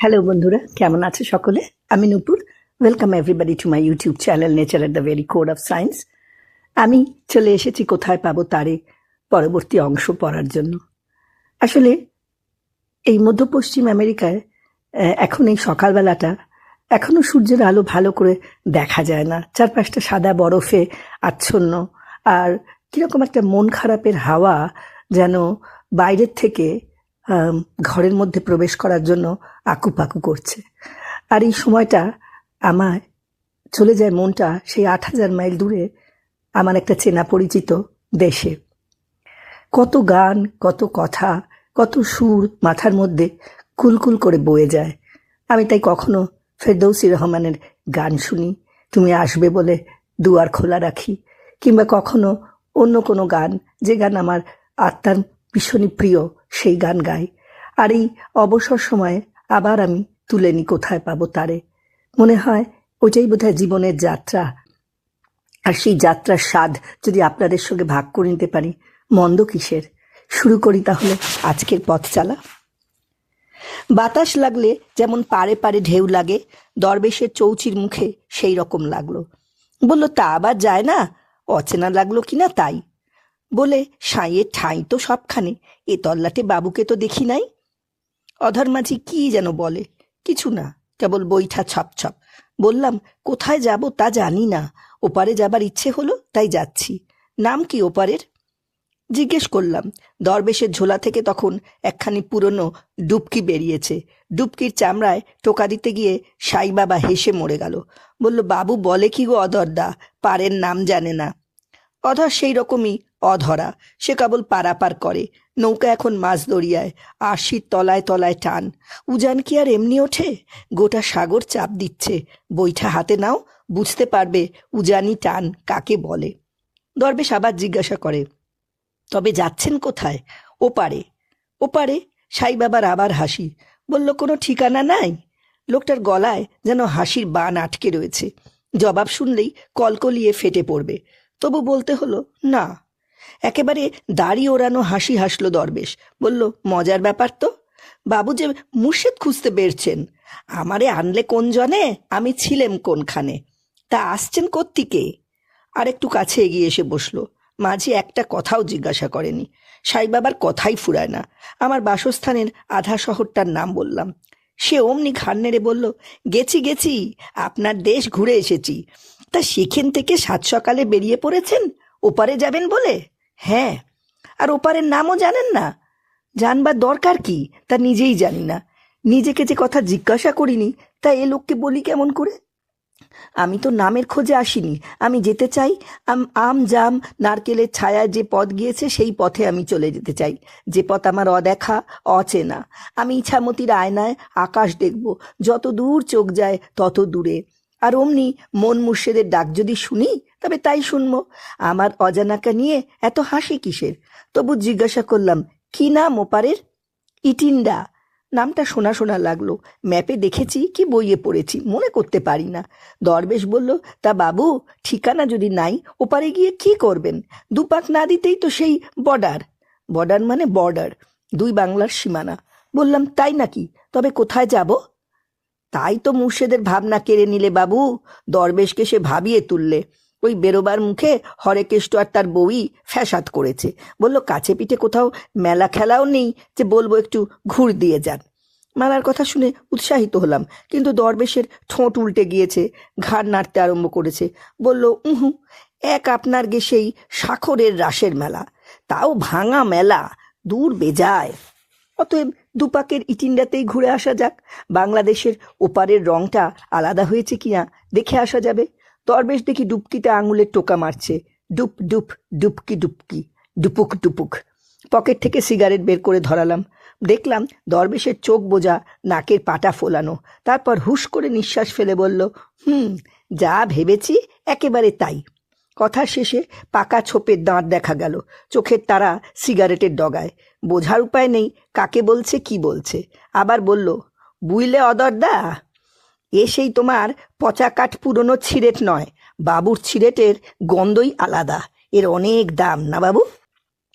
Hello বন্ধুরা, কেমন আছে সকলে? আমি Nupur. Welcome everybody to my YouTube channel nature at the very core of science. আমি চলে এসেছি কোথায় পাবো তারে পরবর্তী অংশ পড়ার জন্য। আসলে এই মধ্য পশ্চিম আমেরিকায় এখন এই সকালবেলাটা এখনো সূর্যের আলো ভালো করে দেখা যায় না। চারপাশটা সাদা বরফে আচ্ছন্ন, আর কিরকম একটা মন খারাপের হাওয়া যেন বাইরের থেকে ঘরের মধ্যে প্রবেশ করার জন্য আকুপাকু করছে। আর এই সময়টা আমার চলে যায় মনটা সেই ৮,০০০ মাইল দূরে আমার একটা চেনা পরিচিত দেশে। কত গান, কত কথা, কত সুর মাথার মধ্যে কুলকুল করে বয়ে যায়। আমি তাই কখনো ফেরদৌসী রহমানের গান শুনি, তুমি আসবে বলে দুয়ার খোলা রাখি, কিংবা কখনো অন্য কোনো গান, যে গান আমার আত্মার ভীষণই প্রিয়, সেই গান গাই। আর এই অবসর সময়ে আবার আমি তুলে নিই কোথায় পাবো তারে। মনে হয় ওইটাই বোধহয় জীবনের যাত্রা। আর সেই যাত্রার স্বাদ যদি আপনাদের সঙ্গে ভাগ করে নিতে পারি, মন্দ কিসের? শুরু করি তাহলে আজকের পথ চালা। বাতাস লাগলে যেমন পারে পারে ঢেউ লাগে, দরবেশের চৌচির মুখে সেই রকম লাগলো। বলল, তা আবার যায় না, অচেনা লাগলো কিনা তাই। বলে, সাঁইয়ের ঠাঁই তো সবখানে, এ তল্লাটে বাবুকে তো দেখি নাই। অধর মাঝি কি যেন বলে, কিছু না, কেবল বৈঠা ছপ ছপ। বললাম, কোথায় যাব তা জানি না, ওপারে যাবার ইচ্ছে হলো তাই যাচ্ছি। নাম কি ওপারের? জিজ্ঞেস করলাম। দরবেশের ঝোলা থেকে তখন একখানি পুরনো ডুবকি বেরিয়েছে। ডুবকির চামড়ায় টোকা দিতে গিয়ে সাই বাবা হেসে মরে গেল। বলল, বাবু বলে কি গো অধরদা, পারের নাম জানে না। অধর সেই রকমই অধরা, সে কেবল পারাপার করে। নৌকা এখন মাছ দরিয়ায়, আশির তলায় তলায় টান। উজান কি আর এমনি ওঠে? গোটা সাগর চাপ দিচ্ছে। বৈঠা হাতে নাও, বুঝতে পারবে উজানি টান কাকে বলে। দরবেশ আবার জিজ্ঞাসা করে, তবে যাচ্ছেন কোথায়? ওপারে। ওপারে? সাই বাবার আবার হাসি। বলল, কোনো ঠিকানা নাই? লোকটার গলায় যেন হাসির বান আটকে রয়েছে। জবাব শুনলেই কলকলিয়ে ফেটে পড়বে, তবু বলতে হলো না। একেবারে দাড়ি ওড়ানো হাসি হাসলো দরবেশ। বলল, মজার ব্যাপার তো। বাবু যে মুর্শিদ খুঁজতে বেরছেন, আমারে আনলে কোন জনে, আমি ছিলেম কোনখানে। তা আসছেন কোত্থেকে? আর একটু কাছে এগিয়ে এসে বসলো। মাঝি একটা কথাও জিজ্ঞাসা করেনি। সাই বাবার কথাই ফুরায় না। আমার বাসস্থানের আধা শহরটার নাম বললাম। সে অমনি ঘাড় নেড়ে বলল, গেছি গেছি, আপনার দেশ ঘুরে এসেছি। তা সেখান থেকে সাত সকালে বেরিয়ে পড়েছেন ওপারে যাবেন বলে? হ্যাঁ। আর ওপারের নামও জানেন না? জানবার দরকার কি, তা নিজেই জানি না। নিজেকে যে কথা জিজ্ঞাসা করিনি, তা এ লোককে বলি কেমন করে? আমি তো নামের খোঁজে আসিনি, আমি যেতে চাই আম জাম নারকেলের ছায়ায় যে পথ গিয়েছে সেই পথে আমি চলে যেতে চাই, যে পথ আমার অদেখা, অচেনা। আমি ইছামতির আয়নায় আকাশ দেখব, যত দূর চোখ যায় তত দূরে। আর অমনি মন মুর্শেদের ডাক যদি শুনি, তবে তাই শুনবো। আমার অজানাকা নিয়ে এত হাসি কিসের? তবু জিজ্ঞাসা করলাম, কি নাম ওপারের? ইটিন্ডা। নামটা শোনা শোনা লাগলো। ম্যাপে দেখেছি কি বইয়ে পড়েছি, মনে করতে পারি না। দরবেশ বলল, তা বাবু, ঠিকানা যদি নাই, ওপারে গিয়ে কি করবেন? দুপাক না দিতেই তো সেই বর্ডার। বর্ডার মানে বর্ডার, দুই বাংলার সীমানা। বললাম, তাই নাকি? তবে কোথায় যাব? তাই তো মুর্শেদের ভাবনা কেড়ে নিলে বাবু। দরবেশকে সে ভাবিয়ে তুললে। ওই বেরোবার মুখে হরেকেষ্ট আর তার বউই ফ্যাসাদ করেছে। বলল, কাছে পিঠে কোথাও মেলা খেলাও নেই যে বলবো একটু ঘুর দিয়ে যান। মেলার কথা শুনে উৎসাহিত হলাম, কিন্তু দরবেশের ঠোঁট উল্টে গিয়েছে, ঘাড় নাড়তে আরম্ভ করেছে। বলল, উহু, এক আপনার গে সেই সাখরের রাসের মেলা, তাও ভাঙা মেলা, দূর বেজায়। অতএব দুপাকের ইটিন্ডাতেই ঘুরে আসা যাক। বাংলাদেশের ওপারের রংটা আলাদা হয়েছে কিনা দেখে আসা যাবে। দরবেশ দেখি ডুবকিতে আঙুলের টোকা মারছে। ডুপ ডুপ, ডুবকি ডুবকি, ডুপুক ডুপুক। পকেট থেকে সিগারেট বের করে ধরালাম। দেখলাম দরবেশের চোখ বোঝা, নাকের পাটা ফোলানো। তারপর হুশ করে নিঃশ্বাস ফেলে বলল, যা ভেবেছি একেবারে তাই। কথার শেষে পাকা ছোপের দাঁত দেখা গেল, চোখের তারা সিগারেটের ডগায়। বোঝার উপায় নেই কাকে বলছে কি বলছে। আবার বলল, বুঝলে অদরদা, এ সেই তোমার পচা কাঠ পুরনো ছিরেট নয়, বাবুর ছিরেটের গন্ধই আলাদা, এর অনেক দাম না বাবু?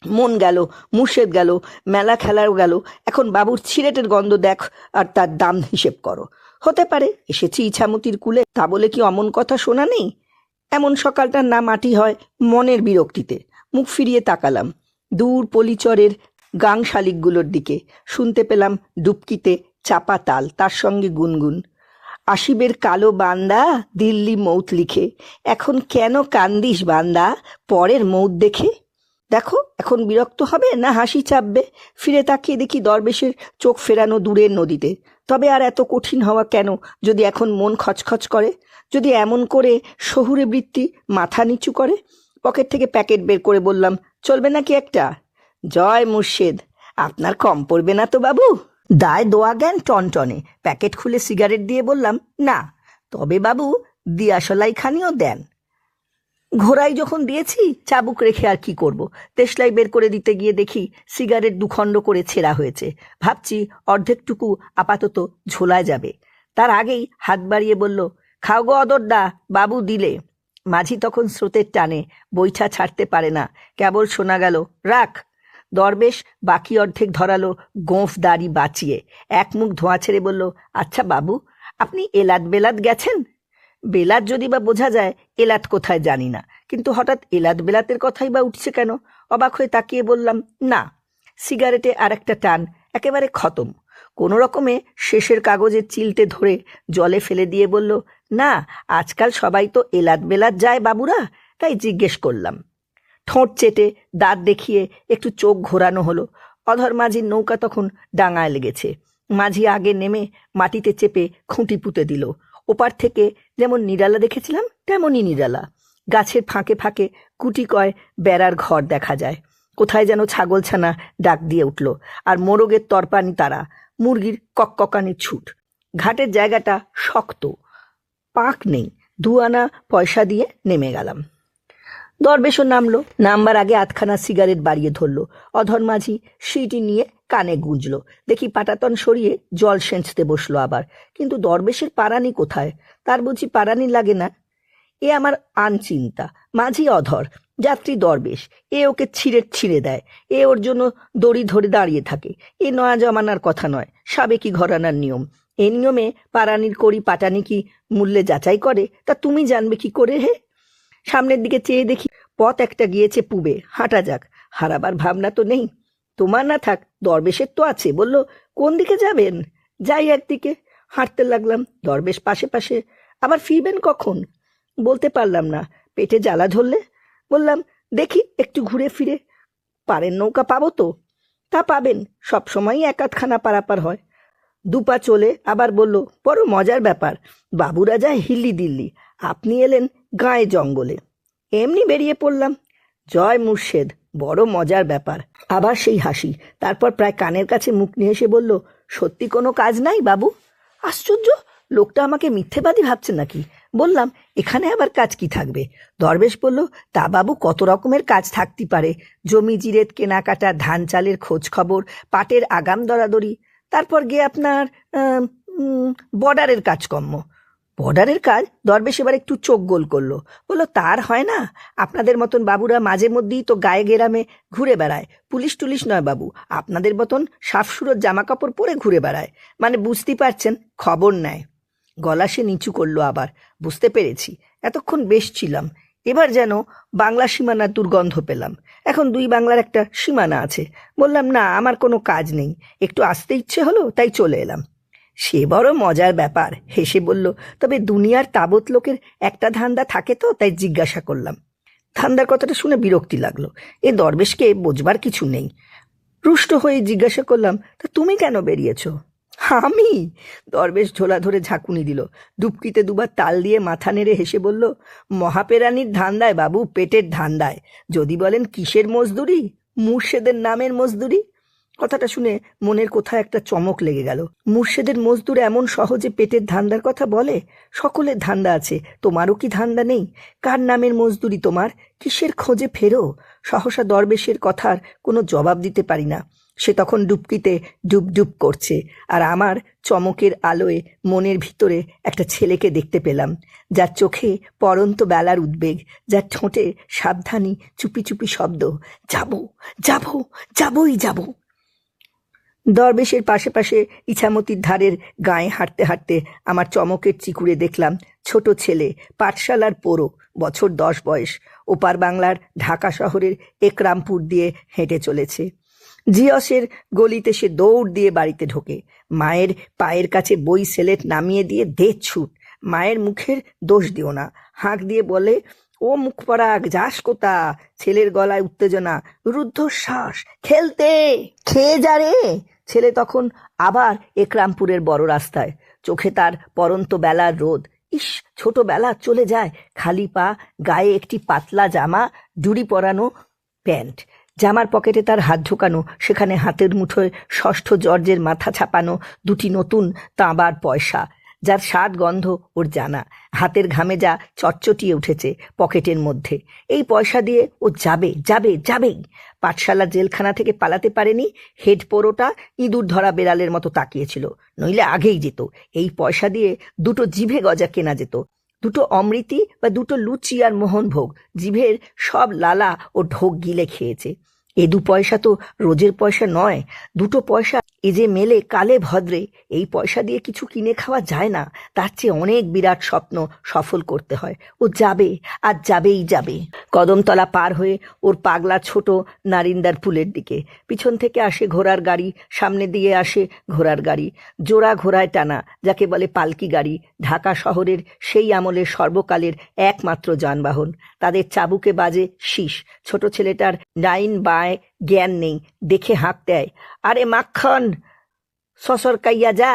মন গেল, মুর্শেদ গেল, মেলা খেলাও গেল, এখন বাবুর ছিরেটের গন্ধ দেখ আর তার দাম হিসেব করো। হতে পারে এসেছি ইছামতির কুলে, তা বলে কি অমন কথা শোনা নেই? এমন সকালটার না মাটি হয় মনের বিরক্তিতে। মুখ ফিরিয়ে তাকালাম দূর পলিচরের গাং শালিকগুলোর দিকে। শুনতে পেলাম ডুবকিতে চাপা তাল, তার সঙ্গে গুনগুন। আসিবের কালো বান্দা দিল্লি মৌত লিখে, এখন কেন কান্দিস বান্দা পরের মৌত দেখে? দেখো এখন বিরক্ত হবে না হাসি চাপবে? ফিরে তাকিয়ে দেখি দরবেশের চোখ ফেরানো দূরের নদীতে। তবে আর এত কঠিন হওয়া কেন যদি এখন মন খচখচ করে, যদি এমন করে শহুরে বৃত্তি মাথা নিচু করে? পকেট থেকে প্যাকেট বের করে বললাম, চলবে নাকি একটা? জয় মুর্শেদ, আপনার কম পড়বে না তো বাবু? দায় দোয়া জ্ঞান টনটনে। প্যাকেট খুলে সিগারেট দিয়ে বললাম, না, তবে বাবু দিয়াশলাই খানিও দেন। ঘোড়ায় যখন দিয়েছি চাবুক রেখে আর কি করব। দেশলাই বের করে দিতে গিয়ে দেখি সিগারেট দুখণ্ড করে ছেঁড়া হয়েছে। ভাবছি অর্ধেকটুকু আপাতত ঝোলায় যাবে। তার আগেই হাত বাড়িয়ে বলল, খাও গো অদরদা, বাবু দিলে। মাঝি তখন স্রোতের টানে বৈঠা ছাড়তে পারে না, কেবল শোনা গেল, রাখ। দরবেশ বাকি অর্ধেক ধরালো গোঁফ দাড়ি বাঁচিয়ে, এক মুখ ধোঁয়া ছেড়ে বলল, আচ্ছা বাবু, আপনি এলাত বেলাত গেছেন? বেলাত যদি বা বোঝা যায়, এলাত কোথায় জানি না, কিন্তু হঠাৎ এলাত বেলাতের কথাই বা উঠছে কেন? অবাক হয়ে তাকিয়ে বললাম, না। সিগারেটে আর একটা টান, একেবারে খতম। কোনো রকমে শেষের কাগজের চিলটে ধরে জলে ফেলে দিয়ে বলল, না, আজকাল সবাই তো এলাত বেলাত যায় বাবুরা, তাই জিজ্ঞেস করলাম। ঠোঁট চেটে দাঁত দেখিয়ে একটু চোখ ঘোরানো হলো। অধর মাঝির নৌকা তখন ডাঙায় লেগেছে। মাঝি আগে নেমে মাটিতে চেপে খুঁটি পুঁতে দিল। ওপার থেকে যেমন নিরালা দেখেছিলাম তেমনই নিরালা। গাছের ফাঁকে ফাঁকে কুটি কয় বেড়ার ঘর দেখা যায়। কোথায় যেন ছাগলছানা ডাক দিয়ে উঠল, আর মোরগের তরপানি তারা, মুরগির ককককানির ছুট। ঘাটের জায়গাটা শক্ত, পাক নেই। 2 আনা পয়সা দিয়ে নেমে গেলাম। দরবেশও নামলো। নামবার আগে আধখানা সিগারেট বাড়িয়ে ধরলো। অধর মাঝি সিটি নিয়ে কানে গুঁজলো। দেখি পাটাতন সরিয়ে জল সেঁচতে বসলো আবার। কিন্তু দরবেশের পারানি কোথায়? তার বুঝি পারানি লাগে না? এ আমার আনচিন্তা। মাঝি অধর, যাত্রী দরবেশ। এ ওকে ছিঁড়ে দেয়, এ ওর জন্য দড়ি ধরে দাঁড়িয়ে থাকে। এ নয়া জমানার কথা নয়, সাবেকি ঘরানার নিয়ম। এ নিয়মে পারানির কড়ি পাটানি কি মূল্যে যাচাই করে? তা তুমি জানবে কি করে হে? সামনের দিকে চেয়ে দেখি পথ একটা গিয়েছে পুবে, হাঁটা যাক। হারাবার ভাবনা তো নেই। তোমার না থাক, দরবেশের তো আছে। বলল, কোন দিকে যাবেন? যাই একদিকে। হাঁটতে লাগলাম। দরবেশ পাশে পাশে। আবার ফিরবেন কখন? বলতে পারলাম না। পেটে জ্বালা ধরলে বললাম, দেখি একটু ঘুরে ফিরে পারেন নৌকা পাবো তো? তা পাবেন, সবসময়ই এক আধখানা পারাপার হয়। 2 পা চলে আবার বলল, বড় মজার ব্যাপার, বাবুরা যায় হিল্লি দিল্লি, আপনি এলেন গায়ে জঙ্গলে। এমনি বেরিয়ে পড়লাম। জয় মুর্শেদ, বড় মজার ব্যাপার। আবার সেই হাসি। তারপর প্রায় কানের কাছে মুখ নিয়ে এসে বলল, সত্যি কোনো কাজ নাই বাবু? আশ্চর্য, লোকটা আমাকে মিথ্যেবাদী ভাবছে নাকি? বললাম, এখানে আবার কাজ কি থাকবে? দরবেশ বলল, তা বাবু কত রকমের কাজ থাকতে পারে। জমি জিরেত কেনাকাটা, ধান চালের খোঁজ খবর, পাটের আগাম দরাদরি, তারপর গিয়ে আপনার বর্ডারের কাজকর্ম। বর্ডারের কাজ? দরবেশ এবার একটু চোখ গোল করলো। বললো, তার হয় না? আপনাদের মতন বাবুরা মাঝে মধ্যেই তো গায়ে গেরামে ঘুরে বেড়ায়। পুলিশ টুলিশ নয় বাবু, আপনাদের মতন সাফসুরত জামা কাপড় পরে ঘুরে বেড়ায়। মানে বুঝতে পারছেন, খবর নেয়। গলা সে নিচু করলো আবার। বুঝতে পেরেছি। এতক্ষণ বেশ ছিলাম, এবার যেন বাংলা সীমানার দুর্গন্ধ পেলাম। এখন 2 বাংলার একটা সীমানা আছে। বললাম, না, আমার কোনো কাজ নেই, একটু আসতে ইচ্ছে হলো তাই চলে এলাম। সে বড় মজার ব্যাপার, হেসে বলল, তবে দুনিয়ার তাবৎ লোকের একটা ধান্দা থাকে তো, তাই জিজ্ঞাসা করলাম। ধান্দার কথাটা শুনে বিরক্তি লাগলো। এ দরবেশকে বোঝবার কিছু নেই। রুষ্ট হয়ে জিজ্ঞাসা করলাম, তা তুমি কেন বেরিয়েছ? আমি? দরবেশ ঝোলা ধরে ঝাঁকুনি দিল। ডুবকিতে 2 বার তাল দিয়ে মাথা নেড়ে হেসে বলল, মহাপেরানির ধান্দায় বাবু, পেটের ধান্দায়। যদি বলেন কিসের মজদুরি? মুর্শেদের নামের মজদুরি। কথাটা শুনে মনের কোথায় একটা চমক লেগে গেল। মুর্শেদের মজদুর এমন সহজে পেটের ধান্দার কথা বলে? সকলের ধান্দা আছে, তোমারও কি ধান্দা নেই? কার নামের মজদুরি তোমার? কিসের খোঁজে ফেরো? সহসা দরবেশের কথার কোনো জবাব দিতে পারি না। সে তখন ডুবকিতে ডুব ডুব করছে, আর আমার চমকের আলোয় মনের ভিতরে একটা ছেলেকে দেখতে পেলাম, যার চোখে পড়ন্ত বেলার উদ্বেগ, যার ঠোঁটে সাবধানী চুপি চুপি শব্দ, যাব যাব যাবই যাব। দরবেশের পাশে পাশে ইছামতির ধারের গায়ে হাঁটতে হাঁটতে আমার চমকের চিকুরে দেখলাম ছোট ছেলে, পাঠশালার পোড়ো, বছর 10 বয়স, ওপার বাংলার ঢাকা শহরের একরামপুর দিয়ে হেঁটে চলেছে। জিয়সের গলিতে সে দৌড় দিয়ে বাড়িতে ঢোকে, মায়ের পায়ের কাছে বই সেলেট নামিয়ে দিয়ে দে ছুট। মায়ের মুখের দোষ দিও না, হাঁক দিয়ে বলে, ও মুখ পরাগ, যাস কোথা? ছেলের গলায় উত্তেজনা, রুদ্ধশ্বাস, খেলতে, খেয়ে যা রে। ছেলে তখন আবার একরামপুরের বড় রাস্তায়, চোখে তার পরন্ত বেলার রোদ। ইস, ছোটবেলা চলে যায়, খালি পা, গায়ে একটি পাতলা জামা, জুড়ি পরানো প্যান্ট, জামার পকেটে তার হাত ঢোকানো, সেখানে হাতের মুঠোয় 6ষ্ঠ জর্জের মাথা ছাপানো 2টি নতুন তাঁবার পয়সা, যার স্বাদ গন্ধ ওর জানা, হাতের ঘামে যা চটচটিয়ে উঠেছে পকেটের মধ্যে। এই পয়সা দিয়ে ও যাবে যাবে যাবেই। পাঠশালা জেলখানা থেকে পালাতে পারেনি, হেড পোড়োটা ইঁদুর ধরা বেড়ালের মতো তাকিয়েছিল, নইলে আগেই যেত। এই পয়সা দিয়ে 2টো জিভে গজা কেনা যেত, 2টো অমৃতি বা 2টো লুচি আর মোহনভোগ, জিভের সব লালা ও ঢোক গিলে খেয়েছে। এ 2 পয়সা তো রোজের পয়সা নয়, 2টো পয়সা এ যে মেলে কালে ভদ্রে। এই পয়সা দিয়ে কিছু কিনে খাওয়া যায় না, তার চেয়ে অনেক বিরাট স্বপ্ন সফল করতে হয়। ও যাবে আর যাবেই যাবে। কদমতলা পার হয়ে ওর পাগলা ছোট নারিন্দার পুলের দিকে, পিছন থেকে আসে ঘোড়ার গাড়ি, সামনে দিয়ে আসে ঘোড়ার গাড়ি, জোড়া ঘোড়ায় টানা, যাকে বলে পালকি গাড়ি, ঢাকা শহরের সেই আমলের সর্বকালের একমাত্র যানবাহন। তাদের চাবুকে বাজে শীষ। ছোট ছেলেটার ডাইন বায় জ্ঞান নেই, দেখে হাঁক দেয়, আরে মাখন, সসরকাইয়া যা।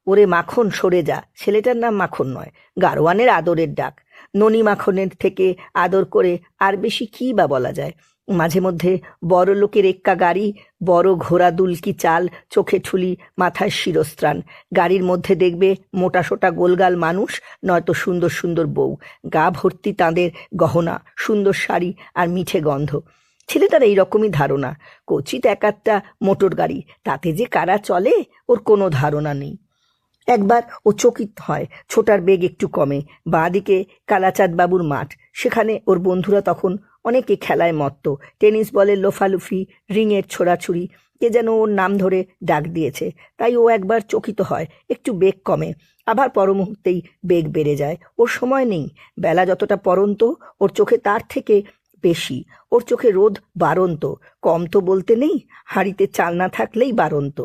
ওরে মাখন, সরে যা। ছেলেটার নাম মাখন নয়, গারোয়ানের আদরের ডাক। ননি মাখনের থেকে আদর করে আর বেশি কী বা বলা যায়। মাঝে মধ্যে বড় লোকের এক্কা গাড়ি, বড় ঘোড়া দুলকি চাল, চোখে ঠুলি, মাথায় শিরস্ত্রাণ, গাড়ির মধ্যে দেখবে মোটা সোটা গোলগাল মানুষ, নয়তো সুন্দর সুন্দর বউ, গা ভর্তি তাঁদের গহনা, সুন্দর শাড়ি আর মিঠে গন্ধ। ছেলেটার এইরকমই ধারণা। কচিত একটা মোটর গাড়ি, তাতে যে কারা চলে ওর কোনো ধারণা নেই। একবার ও চকিত হয়, ছোটার বেগ একটু কমে। বাঁদিকে কালাচাঁদ বাবুর মাঠ, সেখানে ওর বন্ধুরা তখন অনেকে খেলায় মত্ত, টেনিস বলের লোফালুফি, রিংয়ের ছোড়াছুড়ি, কে যেন ওর নাম ধরে ডাক দিয়েছে। তাই ও একবার চকিত হয়, একটু বেগ কমে, আবার পর মুহূর্তেই বেগ বেড়ে যায়। ওর সময় নেই, বেলা যতটা পড়ন্ত ওর চোখে তার থেকে বেশি। ওর চোখে রোদ বাড়ন্ত, কম তো বলতে নেই, হাঁড়িতে চাল না থাকলেই বাড়ন্ত।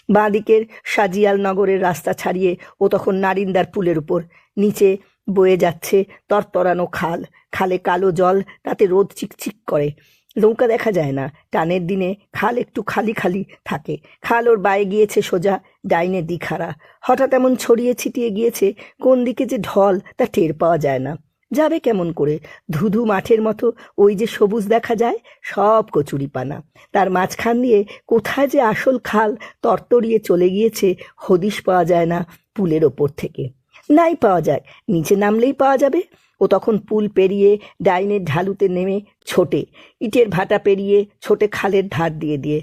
বাঁদিকের সাজিয়াল নগরের রাস্তা ছাড়িয়ে ও তখন নারিন্দার পুলের উপর, নিচে বয়ে যাচ্ছে তরতরানো খাল, খালে কালো জল, তাতে রোদ চিকচিক করে। নৌকা দেখা যায় না, টানের দিনে খাল একটু খালি খালি থাকে। খাল ওর বায়ে গিয়েছে সোজা, ডাইনে দিখারা, হঠাৎ এমন ছড়িয়ে ছিটিয়ে গিয়েছে, কোন দিকে যে ঢল তা টের পাওয়া যায় না। যাবে কেমন করে? ধুধু মাঠের মতো ওই যে সবুজ দেখা যায়, সব কচুরিপানা। তার মাঝখান দিয়ে কোথায় যে আসল খাল তরতরিয়ে চলে গিয়েছে, হদিশ পাওয়া যায় না পুলের ওপর থেকে। নাই পাওয়া যায়, নিচে নামলেই পাওয়া যাবে। ও তখন পুল পেরিয়ে ডাইনের ঢালুতে নেমে ছোটে, ইটের ভাটা পেরিয়ে ছোটে খালের ধার দিয়ে দিয়ে।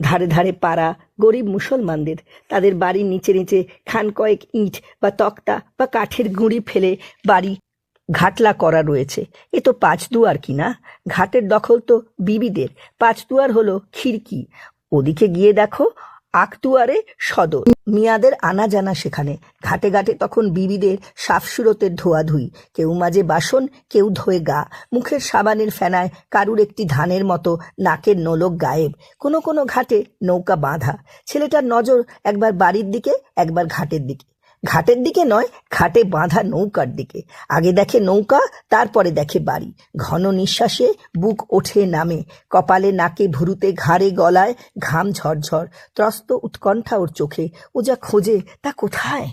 ধারে ধারে পাড়া গরিব মুসলমানদের, তাদের বাড়ির নিচে নিচে খান কয়েক ইট বা তক্তা বা কাঠের গুঁড়ি ফেলে বাড়ি ঘাটলা করা রয়েছে। এ তো 5 দুয়ার কিনা, ঘাটের দখল তো বিবিদের। 5 দুয়ার হলো খিড়কি। ওদিকে গিয়ে দেখো, আকদুয়ারে সদর, মিয়াদের আনা জানা সেখানে। ঘাটে ঘাটে তখন বিবিদের সাফসুরতের ধোয়াধুয়ি, কেউ মাঝে বাসন, কেউ ধোয়ে গা, মুখের সাবানের ফেনায় কারুর একটি ধানের মতো নাকের নোলক গায়েব। কোনো কোনো ঘাটে নৌকা বাঁধা। ছেলেটার নজর একবার বাড়ির দিকে, একবার ঘাটের দিকে। ঘাটের দিকে নয়, ঘাটে বাঁধা নৌকার দিকে। আগে দেখে নৌকা, তারপরে দেখে বাড়ি। ঘন নিঃশ্বাসে বুক ওঠে নামে, কপালে নাকে ভুরুতে ঘাড়ে গলায় ঘাম ঝরঝর, ত্রস্ত উৎকণ্ঠা ওর চোখে। ও যা খোঁজে তা কোথায়?